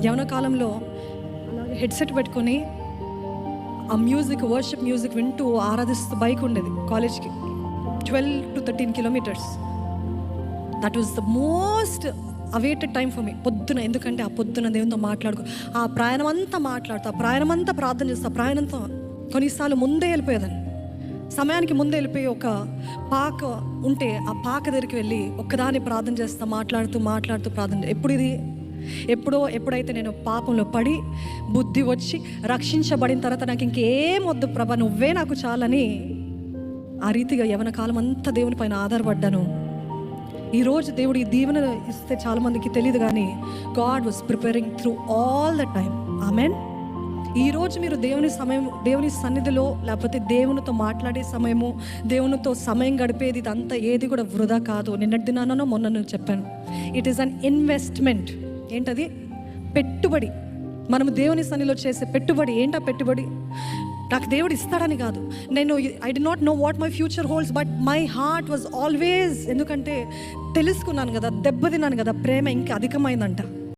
యవన కాలంలో అలాగే హెడ్సెట్ పెట్టుకొని ఆ మ్యూజిక్, వర్షిప్ మ్యూజిక్ వింటూ ఆరాధిస్తూ బైక్ ఉండేది కాలేజ్కి, 12 to 13 kilometers. That was the most awaited time for me. పొద్దున, ఎందుకంటే ఆ పొద్దున దేవునితో మాట్లాడుకో, ఆ ప్రయాణం అంతా మాట్లాడుతా, ప్రయాణం అంతా ప్రార్థన చేస్తా, ప్రయాణంతో కొన్నిసార్లు ముందే వెళ్ళిపోయేదాన్ని. సమయానికి ముందే వెళ్ళిపోయి ఒక పాక ఉంటే ఆ పాక దగ్గరికి వెళ్ళి ఒక్కదాన్ని ప్రార్థన చేస్తా, మాట్లాడుతూ ప్రార్థన. ఎప్పుడైతే నేను పాపంలో పడి బుద్ధి వచ్చి రక్షించబడిన తర్వాత నాకు ఇంకేం వద్దు ప్రభా, నువ్వే నాకు చాలని ఆ రీతిగా యవన కాలం అంతా దేవుని పైన ఆధారపడ్డాను. ఈరోజు దేవుడు ఈ దీవెన ఇస్తే చాలామందికి తెలియదు, కానీ God was preparing through all the time. Amen. ఈరోజు మీరు దేవుని సన్నిధిలో, లేకపోతే దేవునితో మాట్లాడే సమయము, దేవునితో సమయం గడిపేది, ఇదంతా ఏది కూడా వృధా కాదు. నిన్నటి దినానో మొన్న చెప్పాను, ఇట్ ఈస్ అన్ ఇన్వెస్ట్మెంట్. ఏంటది? పెట్టుబడి. మనము దేవుని సన్నిధిలో చేసే పెట్టుబడి. ఏంటా పెట్టుబడి? నాకు దేవుడు ఇస్తాడని కాదు, నేను I did not know what my future holds, but my heart was always, ఎందుకంటే తెలుసుకున్నాను కదా, దెబ్బతిన్నాను కదా, ప్రేమ ఇంకా అధికమైందంట.